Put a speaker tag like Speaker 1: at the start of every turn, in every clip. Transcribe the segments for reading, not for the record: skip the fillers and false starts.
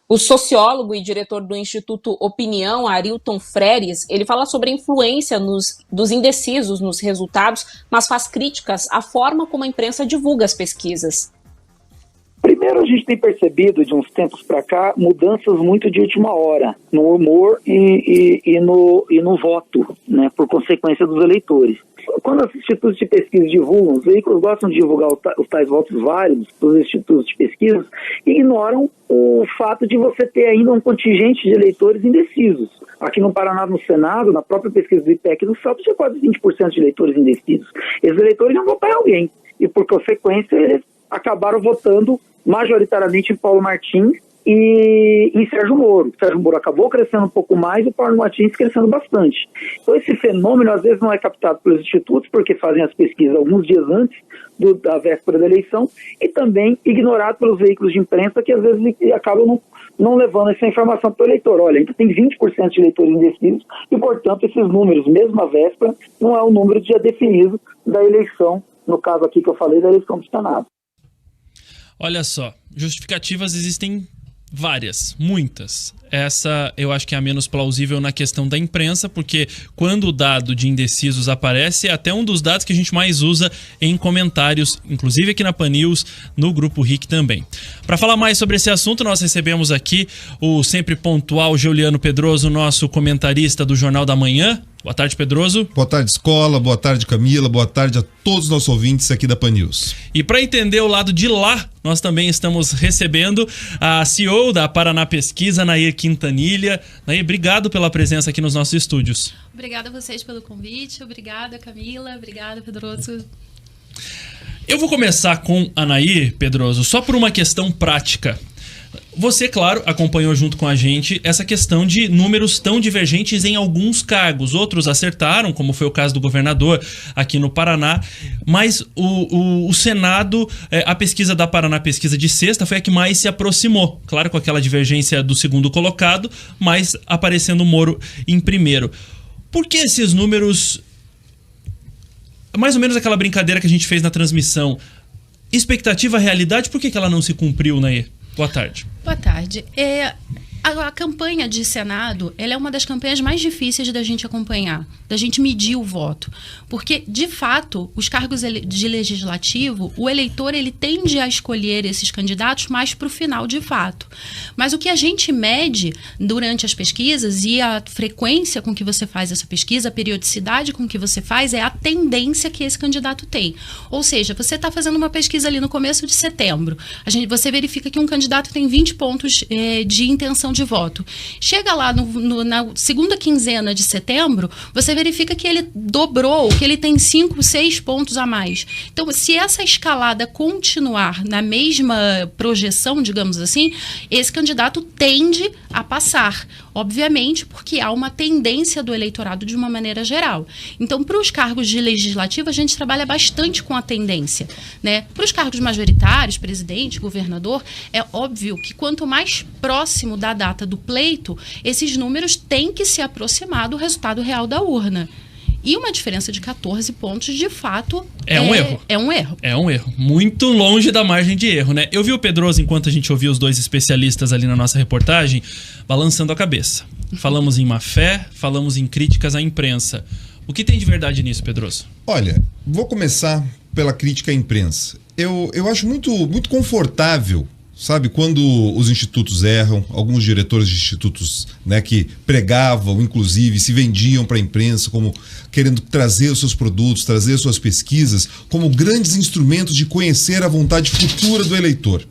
Speaker 1: O sociólogo e diretor do Instituto Opinião, Arilton Freires, ele fala sobre a influência dos indecisos nos resultados, mas faz críticas à forma como a imprensa divulga as pesquisas.
Speaker 2: Primeiro, a gente tem percebido, de uns tempos para cá, mudanças muito de última hora no humor e no voto, né, por consequência dos eleitores. Quando os institutos de pesquisa divulgam, os veículos gostam de divulgar os tais votos válidos dos institutos de pesquisa e ignoram o fato de você ter ainda um contingente de eleitores indecisos. Aqui no Paraná, no Senado, na própria pesquisa do IPEC do SAP, tinha quase 20% de eleitores indecisos. Esses eleitores iam votar em alguém e, por consequência, eles acabaram votando majoritariamente em Paulo Martins e em Sérgio Moro. Sérgio Moro acabou crescendo um pouco mais e o Paulo Martins crescendo bastante. Então esse fenômeno às vezes não é captado pelos institutos porque fazem as pesquisas alguns dias antes da véspera da eleição e também ignorado pelos veículos de imprensa que às vezes acabam não levando essa informação para o eleitor. Olha, ainda tem 20% de eleitores indecisos e, portanto, esses números, mesmo à véspera, não é o número já definido da eleição, no caso aqui que eu falei, da eleição do Senado.
Speaker 3: Olha só, justificativas existem várias, muitas. Essa eu acho que é a menos plausível na questão da imprensa, porque quando o dado de indecisos aparece, é até um dos dados que a gente mais usa em comentários, inclusive aqui na Pan News, no Grupo RIC também. Para falar mais sobre esse assunto, nós recebemos aqui o sempre pontual Giuliano Pedroso, nosso comentarista do Jornal da Manhã. Boa tarde, Pedroso.
Speaker 4: Boa tarde, Escola. Boa tarde, Camila. Boa tarde a todos os nossos ouvintes aqui da Pan News.
Speaker 3: E para entender o lado de lá, nós também estamos recebendo a CEO da Paraná Pesquisa, Nair Quintanilha. Nair, obrigado pela presença aqui nos nossos estúdios.
Speaker 5: Obrigada a vocês pelo convite. Obrigada, Camila. Obrigada, Pedroso.
Speaker 3: Eu vou começar com a Nair, Pedroso, só por uma questão prática. Você, claro, acompanhou junto com a gente essa questão de números tão divergentes em alguns cargos. Outros acertaram, como foi o caso do governador aqui no Paraná, mas o Senado, a pesquisa da Paraná Pesquisa de sexta foi a que mais se aproximou. Claro, com aquela divergência do segundo colocado, mas aparecendo o Moro em primeiro. Por que esses números... Mais ou menos aquela brincadeira que a gente fez na transmissão. Expectativa, realidade, por que ela não se cumpriu, Nair? Boa tarde.
Speaker 5: Boa tarde. A campanha de Senado, ela é uma das campanhas mais difíceis da gente acompanhar, da gente medir o voto. Porque, de fato, os cargos de legislativo, o eleitor ele tende a escolher esses candidatos mais para o final, de fato. Mas o que a gente mede durante as pesquisas e a frequência com que você faz essa pesquisa, a periodicidade com que você faz, é a tendência que esse candidato tem. Ou seja, você está fazendo uma pesquisa ali no começo de setembro, você verifica que um candidato tem 20 pontos de intenção de voto. Chega lá na segunda quinzena de setembro, você verifica que ele dobrou, que ele tem 5, 6 pontos a mais. Então, se essa escalada continuar na mesma projeção, digamos assim, esse candidato tende a passar. Obviamente, porque há uma tendência do eleitorado de uma maneira geral. Então, para os cargos de legislativo, a gente trabalha bastante com a tendência, né? Para os cargos majoritários, presidente, governador, é óbvio que quanto mais próximo da data do pleito, esses números têm que se aproximar do resultado real da urna. E uma diferença de 14 pontos, de fato,
Speaker 3: é um erro.
Speaker 5: É um erro.
Speaker 3: É um erro. Muito longe da margem de erro, né? Eu vi o Pedroso, enquanto a gente ouvia os dois especialistas ali na nossa reportagem, balançando a cabeça. Falamos em má fé, falamos em críticas à imprensa. O que tem de verdade nisso, Pedroso?
Speaker 4: Olha, vou começar pela crítica à imprensa. Eu acho muito confortável, sabe, quando os institutos erram, alguns diretores de institutos, né, que pregavam, inclusive, se vendiam para a imprensa como querendo trazer os seus produtos, trazer as suas pesquisas como grandes instrumentos de conhecer a vontade futura do eleitor.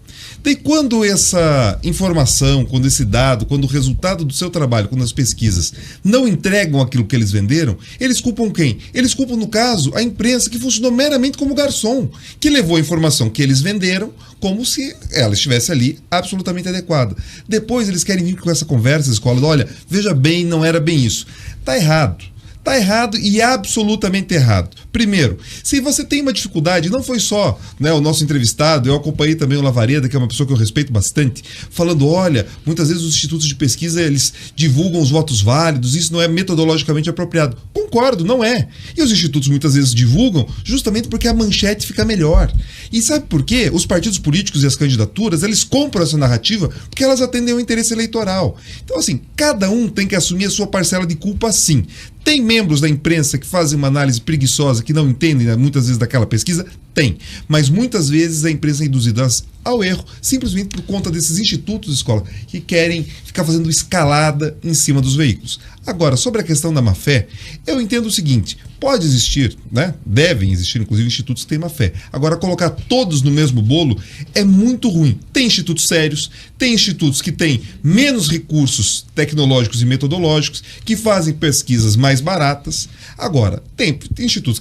Speaker 4: Daí quando essa informação, quando esse dado, quando o resultado do seu trabalho, quando as pesquisas não entregam aquilo que eles venderam, eles culpam quem? Eles culpam, no caso, a imprensa que funcionou meramente como garçom, que levou a informação que eles venderam como se ela estivesse ali absolutamente adequada. Depois eles querem vir com essa conversa, escola, olha, veja bem, não era bem isso. Tá errado. Está errado e absolutamente errado. Primeiro, se você tem uma dificuldade, não foi só, né, o nosso entrevistado, eu acompanhei também o Lavareda, que é uma pessoa que eu respeito bastante, falando, olha, muitas vezes os institutos de pesquisa, eles divulgam os votos válidos, isso não é metodologicamente apropriado. concordo, não é. E os institutos muitas vezes divulgam justamente porque a manchete fica melhor. E sabe por quê? Os partidos políticos e as candidaturas, eles compram essa narrativa porque elas atendem ao interesse eleitoral. Então, assim, cada um tem que assumir a sua parcela de culpa, sim. Tem membros da imprensa que fazem uma análise preguiçosa, que não entendem, né, muitas vezes daquela pesquisa? Tem. Mas muitas vezes a imprensa é induzida ao erro, simplesmente por conta desses institutos de escola que querem ficar fazendo escalada em cima dos veículos. Agora, sobre a questão da má-fé, eu entendo o seguinte, pode existir, né? Devem existir, inclusive, institutos que têm má-fé. Agora, colocar todos no mesmo bolo é muito ruim. Tem institutos sérios, tem institutos que têm menos recursos tecnológicos e metodológicos, que fazem pesquisas mais baratas. Agora, tem institutos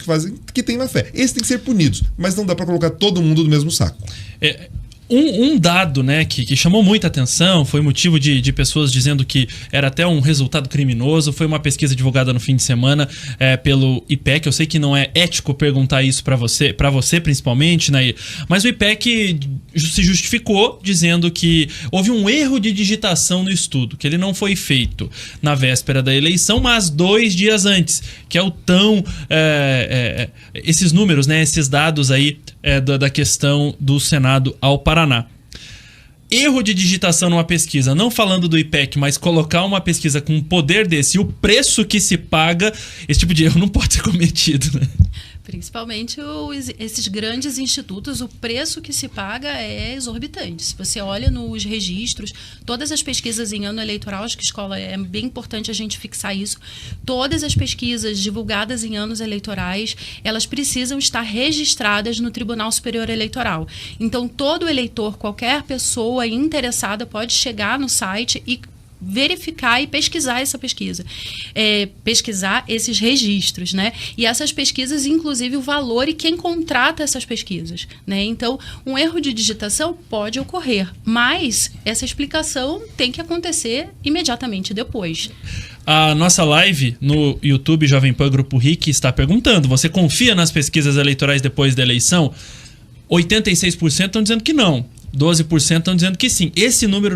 Speaker 4: que têm má-fé. Esses têm que ser punidos, mas não dá para colocar todo mundo no mesmo saco.
Speaker 3: Um dado, né, que chamou muita atenção, foi motivo de pessoas dizendo que era até um resultado criminoso, foi uma pesquisa divulgada no fim de semana pelo IPEC. Eu sei que não é ético perguntar isso para você principalmente, né, mas o IPEC se justificou dizendo que houve um erro de digitação no estudo, que ele não foi feito na véspera da eleição, mas 2 dias antes, que é o tão... esses números, né, esses dados aí da questão do Senado ao Paraná. Erro de digitação numa pesquisa, não falando do IPEC, mas colocar uma pesquisa com um poder desse e o preço que se paga, esse tipo de erro não pode ser cometido, né?
Speaker 5: Principalmente esses grandes institutos, o preço que se paga é exorbitante. Se você olha nos registros, todas as pesquisas em ano eleitoral, acho que escola é bem importante a gente fixar isso, todas as pesquisas divulgadas em anos eleitorais, elas precisam estar registradas no Tribunal Superior Eleitoral. Então, todo eleitor, qualquer pessoa interessada pode chegar no site e verificar e pesquisar essa pesquisa, pesquisar esses registros, né? E essas pesquisas, inclusive, o valor e quem contrata essas pesquisas, né? Então, um erro de digitação pode ocorrer, mas essa explicação tem que acontecer imediatamente depois.
Speaker 3: A nossa live no YouTube Jovem Pan Grupo RIC está perguntando: você confia nas pesquisas eleitorais depois da eleição? 86% estão dizendo que não, 12% estão dizendo que sim. Esse número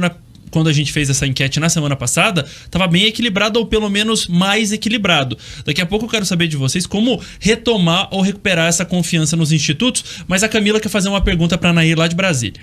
Speaker 3: quando a gente fez essa enquete na semana passada, estava bem equilibrado ou pelo menos mais equilibrado. Daqui a pouco eu quero saber de vocês como retomar ou recuperar essa confiança nos institutos, mas a Camila quer fazer uma pergunta para a Nair lá de Brasília.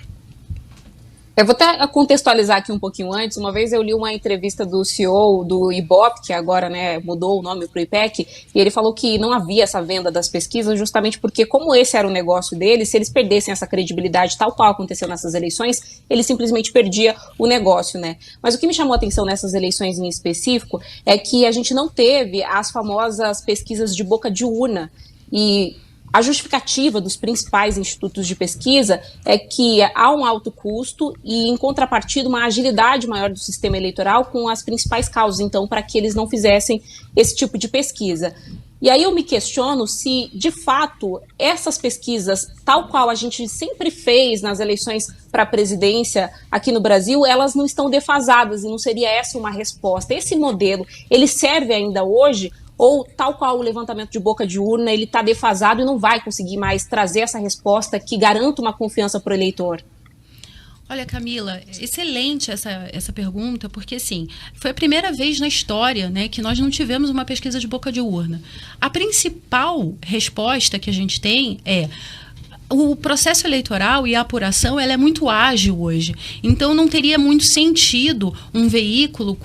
Speaker 1: Eu vou até contextualizar aqui um pouquinho antes. Uma vez eu li uma entrevista do CEO do IBOP, que agora, né, mudou o nome para o IPEC, e ele falou que não havia essa venda das pesquisas justamente porque, como esse era o negócio deles, se eles perdessem essa credibilidade tal qual aconteceu nessas eleições, ele simplesmente perdia o negócio, né? Mas o que me chamou a atenção nessas eleições em específico é que a gente não teve as famosas pesquisas de boca de urna. E a justificativa dos principais institutos de pesquisa é que há um alto custo e, em contrapartida, uma agilidade maior do sistema eleitoral com as principais causas, então, para que eles não fizessem esse tipo de pesquisa. E aí eu me questiono se, de fato, essas pesquisas, tal qual a gente sempre fez nas eleições para a presidência aqui no Brasil, elas não estão defasadas e não seria essa uma resposta. Esse modelo, ele serve ainda hoje? Ou, tal qual o levantamento de boca de urna, ele está defasado e não vai conseguir mais trazer essa resposta que garanta uma confiança para o eleitor?
Speaker 5: Olha, Camila, excelente essa pergunta, porque, assim, foi a primeira vez na história, né, que nós não tivemos uma pesquisa de boca de urna. A principal resposta que a gente tem é: o processo eleitoral e a apuração, ela é muito ágil hoje. Então, não teria muito sentido um veículo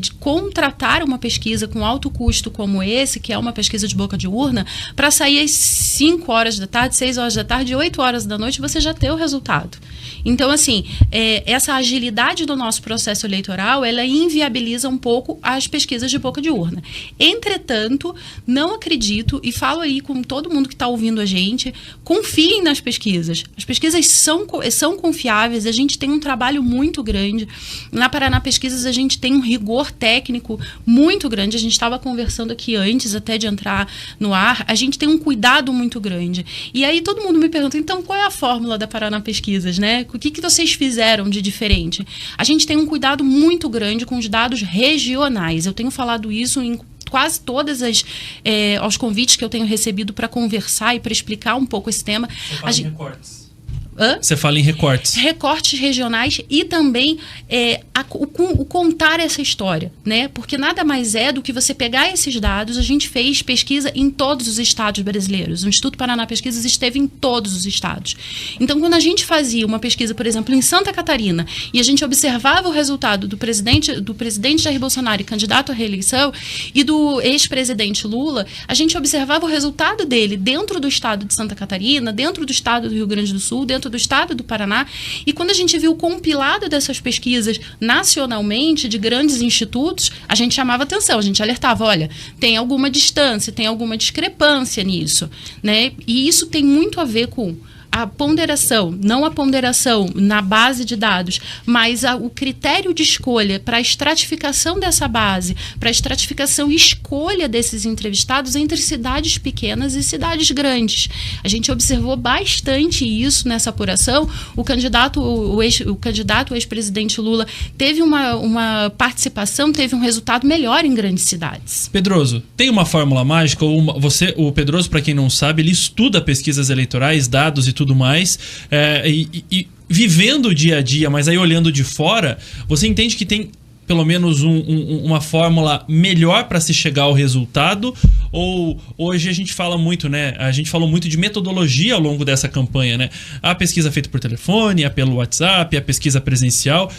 Speaker 5: de contratar uma pesquisa com alto custo como esse, que é uma pesquisa de boca de urna, para sair às 5 horas da tarde, 6 horas da tarde, 8 horas da noite, você já ter o resultado. Então, assim, essa agilidade do nosso processo eleitoral, ela inviabiliza um pouco as pesquisas de boca de urna. Entretanto, não acredito, e falo aí com todo mundo que está ouvindo a gente, confiem nas pesquisas. As pesquisas são confiáveis, a gente tem um trabalho muito grande. Na Paraná Pesquisas, a gente tem um rigor técnico muito grande. A gente estava conversando aqui antes até de entrar no ar. A gente tem um cuidado muito grande. E aí todo mundo me pergunta, então, qual é a fórmula da Paraná Pesquisas, né? O que vocês fizeram de diferente? A gente tem um cuidado muito grande com os dados regionais. Eu tenho falado isso em quase todas aos convites que eu tenho recebido para conversar e para explicar um pouco esse tema.
Speaker 3: Você faz recortes. Você fala em recortes.
Speaker 5: Recortes regionais e também o contar essa história, né? Porque nada mais é do que você pegar esses dados. A gente fez pesquisa em todos os estados brasileiros. O Instituto Paraná Pesquisas esteve em todos os estados. Então, quando a gente fazia uma pesquisa, por exemplo, em Santa Catarina, e a gente observava o resultado do presidente Jair Bolsonaro, candidato à reeleição, e do ex-presidente Lula, a gente observava o resultado dele dentro do estado de Santa Catarina, dentro do estado do Rio Grande do Sul, dentro do estado do Paraná, e quando a gente viu o compilado dessas pesquisas nacionalmente, de grandes institutos, a gente chamava atenção, a gente alertava, olha, tem alguma distância, tem alguma discrepância nisso, né? E isso tem muito a ver com a ponderação, não a ponderação na base de dados, mas o critério de escolha para a estratificação dessa base, para a estratificação e escolha desses entrevistados entre cidades pequenas e cidades grandes. A gente observou bastante isso nessa apuração. O candidato, o ex-presidente Lula teve uma participação, teve um resultado melhor em grandes cidades.
Speaker 3: Pedroso, tem uma fórmula mágica? O Pedroso, para quem não sabe, ele estuda pesquisas eleitorais, dados e tudo mais, e vivendo o dia a dia, mas aí olhando de fora, você entende que tem pelo menos uma fórmula melhor para se chegar ao resultado? Ou hoje a gente fala muito, né? A gente falou muito de metodologia ao longo dessa campanha, né? A pesquisa feita por telefone, a pelo WhatsApp, a pesquisa presencial.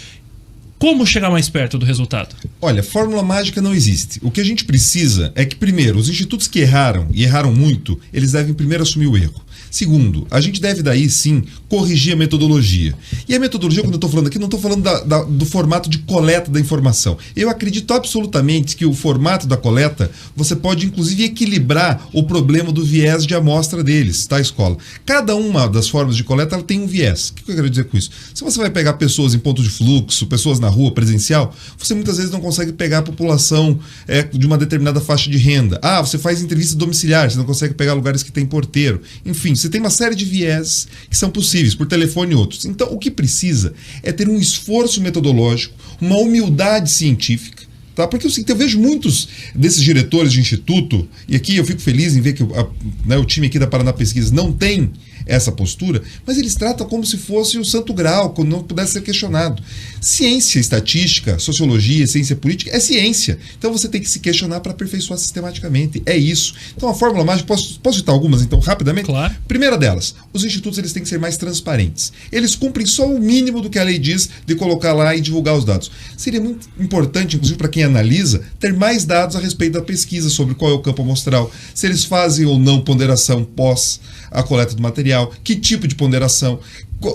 Speaker 3: Como chegar mais perto do resultado?
Speaker 4: Olha, fórmula mágica não existe. O que a gente precisa é que, primeiro, os institutos que erraram, e erraram muito, eles devem primeiro assumir o erro. Segundo, a gente deve daí sim corrigir a metodologia. E a metodologia, quando eu estou falando aqui, não estou falando do formato de coleta da informação. Eu acredito absolutamente que o formato da coleta, você pode inclusive equilibrar o problema do viés de amostra deles, tá, escola? Cada uma das formas de coleta, ela tem um viés. O que eu quero dizer com isso? Se você vai pegar pessoas em ponto de fluxo, pessoas na rua, presencial, você muitas vezes não consegue pegar a população de uma determinada faixa de renda. Você faz entrevista domiciliar, você não consegue pegar lugares que tem porteiro. Enfim, você tem uma série de viés que são possíveis, por telefone e outros. Então, o que precisa é ter um esforço metodológico, uma humildade científica, tá? Porque eu vejo muitos desses diretores de instituto, e aqui eu fico feliz em ver que o time aqui da Paraná Pesquisa não tem essa postura, mas eles tratam como se fosse o santo grau, como não pudesse ser questionado. Ciência, estatística, sociologia, ciência política é ciência. Então você tem que se questionar para aperfeiçoar sistematicamente. É isso. Então a fórmula mágica, posso citar algumas então rapidamente?
Speaker 3: Claro.
Speaker 4: Primeira delas, os institutos eles têm que ser mais transparentes. Eles cumprem só o mínimo do que a lei diz de colocar lá e divulgar os dados. Seria muito importante, inclusive para quem analisa, ter mais dados a respeito da pesquisa sobre qual é o campo amostral, se eles fazem ou não ponderação pós a coleta do material, que tipo de ponderação,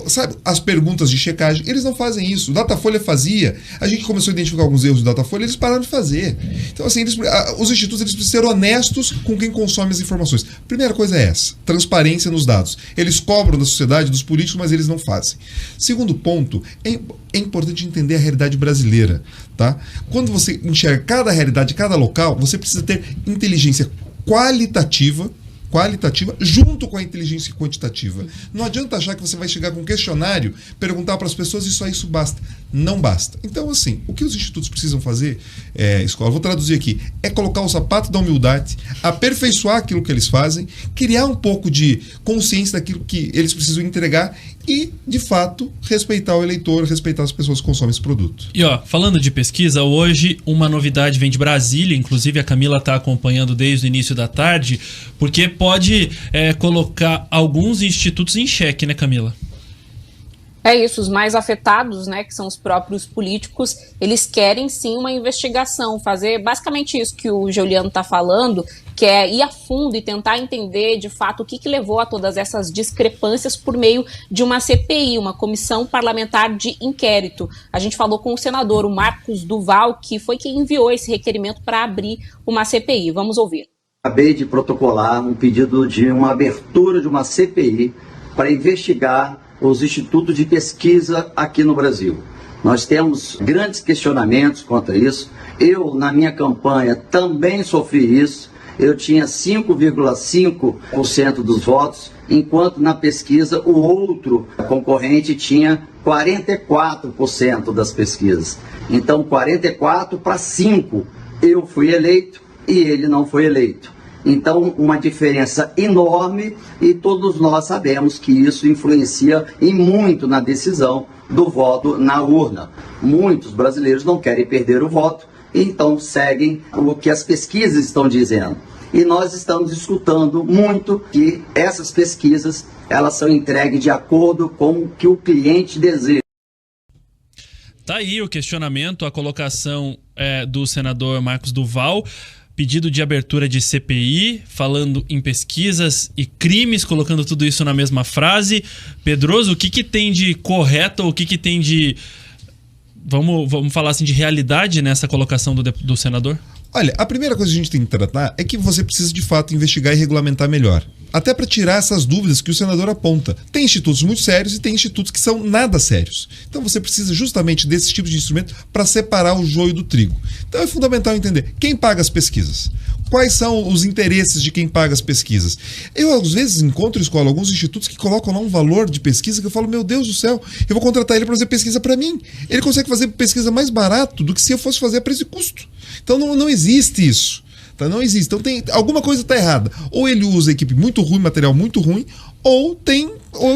Speaker 4: sabe, as perguntas de checagem, eles não fazem isso. O Datafolha fazia, a gente começou a identificar alguns erros do Datafolha, eles pararam de fazer. Então, assim, os institutos eles precisam ser honestos com quem consome as informações. Primeira coisa é essa, transparência nos dados. Eles cobram da sociedade, dos políticos, mas eles não fazem. Segundo ponto, é importante entender a realidade brasileira, tá? Quando você enxerga cada realidade, cada local, você precisa ter inteligência qualitativa junto com a inteligência quantitativa. Não adianta achar que você vai chegar com um questionário, perguntar para as pessoas e só isso basta. Não basta. Então, assim, o que os institutos precisam fazer, escola, vou traduzir aqui, é colocar o sapato da humildade, aperfeiçoar aquilo que eles fazem, criar um pouco de consciência daquilo que eles precisam entregar e, de fato, respeitar o eleitor, respeitar as pessoas que consomem esse produto.
Speaker 3: E falando de pesquisa, hoje uma novidade vem de Brasília, inclusive a Camila está acompanhando desde o início da tarde, porque pode colocar alguns institutos em xeque, né, Camila?
Speaker 1: É isso, os mais afetados, né, que são os próprios políticos, eles querem sim uma investigação, fazer basicamente isso que o Giuliano está falando, que é ir a fundo e tentar entender de fato o que levou a todas essas discrepâncias por meio de uma CPI, uma comissão parlamentar de inquérito. A gente falou com o senador, o Marcos Duval, que foi quem enviou esse requerimento para abrir uma CPI. Vamos ouvir.
Speaker 6: Acabei de protocolar um pedido de uma abertura de uma CPI para investigar os institutos de pesquisa aqui no Brasil. Nós temos grandes questionamentos quanto a isso. Eu, na minha campanha, também sofri isso. Eu tinha 5,5% dos votos, enquanto na pesquisa o outro concorrente tinha 44% das pesquisas. Então, 44 para 5, eu fui eleito e ele não foi eleito. Então, uma diferença enorme, e todos nós sabemos que isso influencia em muito na decisão do voto na urna. Muitos brasileiros não querem perder o voto, então seguem o que as pesquisas estão dizendo. E nós estamos escutando muito que essas pesquisas, elas são entregues de acordo com o que o cliente deseja.
Speaker 3: Tá aí o questionamento, a colocação do senador Marcos Duval, pedido de abertura de CPI, falando em pesquisas e crimes, colocando tudo isso na mesma frase. Pedroso, o que tem de correto, o que tem de... Vamos falar assim, de realidade nessa colocação do senador?
Speaker 4: Olha, a primeira coisa que a gente tem que tratar é que você precisa de fato investigar e regulamentar melhor. Até para tirar essas dúvidas que o senador aponta. Tem institutos muito sérios e tem institutos que são nada sérios. Então você precisa justamente desses tipos de instrumento para separar o joio do trigo. Então é fundamental entender quem paga as pesquisas. Quais são os interesses de quem paga as pesquisas? Eu, às vezes, encontro em escola alguns institutos que colocam lá um valor de pesquisa que eu falo, meu Deus do céu, eu vou contratar ele para fazer pesquisa para mim. Ele consegue fazer pesquisa mais barato do que se eu fosse fazer a preço e custo. Então não existe isso. Tá? Não existe. Então alguma coisa está errada. Ou ele usa equipe muito ruim, material muito ruim, ou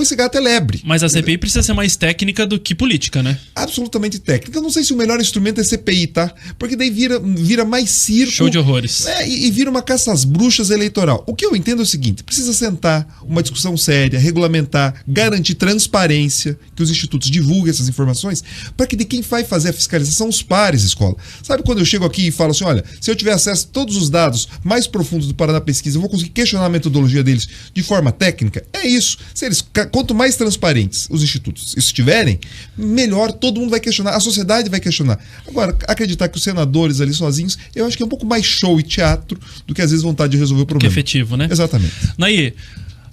Speaker 4: esse gato é lebre.
Speaker 3: Mas a CPI precisa ser mais técnica do que política, né?
Speaker 4: Absolutamente técnica. Eu não sei se o melhor instrumento é CPI, tá? Porque daí vira mais circo.
Speaker 3: Show de horrores.
Speaker 4: E vira uma caça às bruxas eleitoral. O que eu entendo é o seguinte, precisa sentar, uma discussão séria, regulamentar, garantir transparência, que os institutos divulguem essas informações, para que de quem vai fazer a fiscalização os pares, escola. Sabe quando eu chego aqui e falo assim, olha, se eu tiver acesso a todos os dados mais profundos do Paraná Pesquisa, eu vou conseguir questionar a metodologia deles de forma técnica? É isso. Se eles, quanto mais transparentes os institutos estiverem, melhor todo mundo vai questionar, a sociedade vai questionar. Agora, acreditar que os senadores ali sozinhos, eu acho que é um pouco mais show e teatro do que às vezes vontade de resolver o problema.
Speaker 3: Que efetivo, né?
Speaker 4: Exatamente.
Speaker 3: Nair,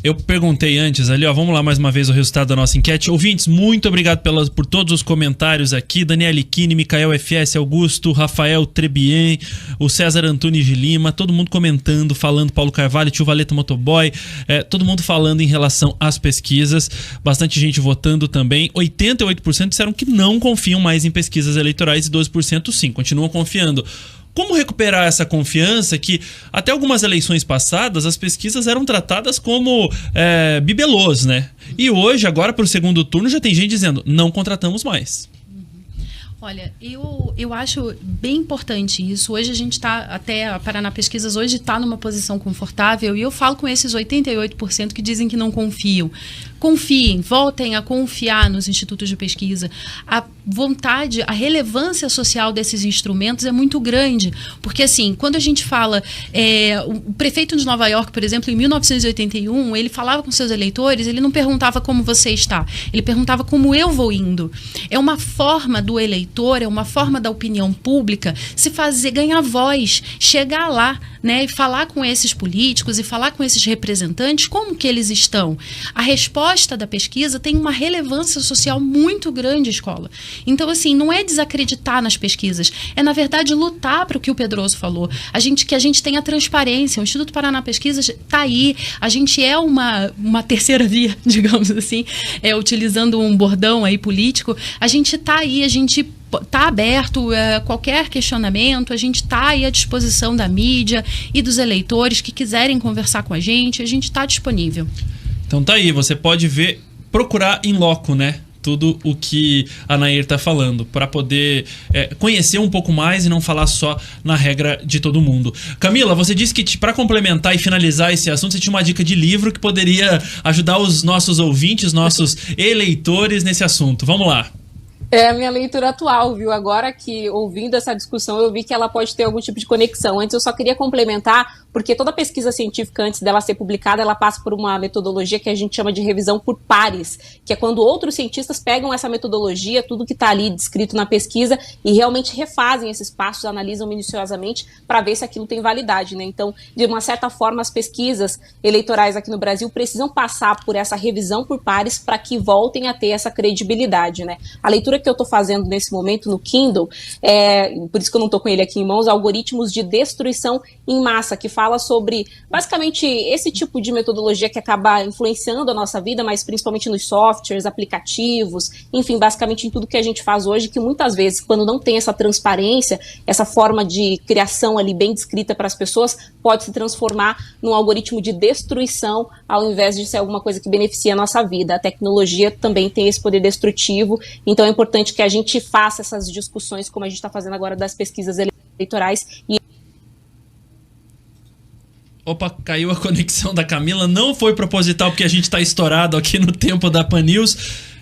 Speaker 3: eu perguntei antes ali, vamos lá mais uma vez o resultado da nossa enquete. Ouvintes, muito obrigado por todos os comentários aqui. Daniele Kine, Micael FS, Augusto, Rafael Trebien, o César Antunes de Lima, todo mundo comentando, falando, Paulo Carvalho, Tio Valeta Motoboy, todo mundo falando em relação às pesquisas. Bastante gente votando também. 88% disseram que não confiam mais em pesquisas eleitorais e 12% sim, continuam confiando. Como recuperar essa confiança que até algumas eleições passadas as pesquisas eram tratadas como bibelôs, né? E hoje, agora para o segundo turno, já tem gente dizendo, não contratamos mais.
Speaker 5: Olha, eu acho bem importante isso. Hoje a gente está, até a Paraná Pesquisas hoje está numa posição confortável e eu falo com esses 88% que dizem que não confiam. Confiem, voltem a confiar nos institutos de pesquisa. A vontade, a relevância social desses instrumentos é muito grande. Porque, assim, quando a gente fala... o prefeito de Nova York, por exemplo, em 1981, ele falava com seus eleitores, ele não perguntava como você está, ele perguntava como eu vou indo. É uma forma do eleitor, é uma forma da opinião pública se fazer, ganhar voz, chegar lá, né, e falar com esses políticos e falar com esses representantes como que eles estão. A resposta da pesquisa tem uma relevância social muito grande, escola. Então, assim, não é desacreditar nas pesquisas, é, na verdade, lutar para o que o Pedroso falou. Que a gente tenha transparência. O Instituto Paraná Pesquisas está aí, a gente é uma terceira via, digamos assim, utilizando um bordão aí político, a gente está aí, a gente está aberto a qualquer questionamento, a gente está aí à disposição da mídia e dos eleitores que quiserem conversar com a gente está disponível.
Speaker 3: Então tá aí, você pode procurar em loco, né? Tudo o que a Nair está falando, para poder conhecer um pouco mais e não falar só na regra de todo mundo. Camila, você disse que para complementar e finalizar esse assunto, você tinha uma dica de livro que poderia ajudar os nossos ouvintes, nossos eleitores nesse assunto. Vamos lá.
Speaker 1: É a minha leitura atual, viu? Agora que, ouvindo essa discussão, eu vi que ela pode ter algum tipo de conexão. Antes eu só queria complementar, porque toda pesquisa científica, antes dela ser publicada, ela passa por uma metodologia que a gente chama de revisão por pares, que é quando outros cientistas pegam essa metodologia, tudo que está ali descrito na pesquisa, e realmente refazem esses passos, analisam minuciosamente para ver se aquilo tem validade, né? Então, de uma certa forma, as pesquisas eleitorais aqui no Brasil precisam passar por essa revisão por pares para que voltem a ter essa credibilidade, né? A leitura leitura que eu estou fazendo nesse momento no Kindle, por isso que eu não estou com ele aqui em mãos, Algoritmos de Destruição em Massa, que fala sobre, basicamente, esse tipo de metodologia que acaba influenciando a nossa vida, mas principalmente nos softwares, aplicativos, enfim, basicamente em tudo que a gente faz hoje, que muitas vezes, quando não tem essa transparência, essa forma de criação ali bem descrita para as pessoas, pode se transformar num algoritmo de destruição, ao invés de ser alguma coisa que beneficia a nossa vida. A tecnologia também tem esse poder destrutivo, então é importante que a gente faça essas discussões, como a gente está fazendo agora das pesquisas eleitorais.
Speaker 3: Opa, caiu a conexão da Camila, não foi proposital porque a gente está estourado aqui no tempo da Pan News.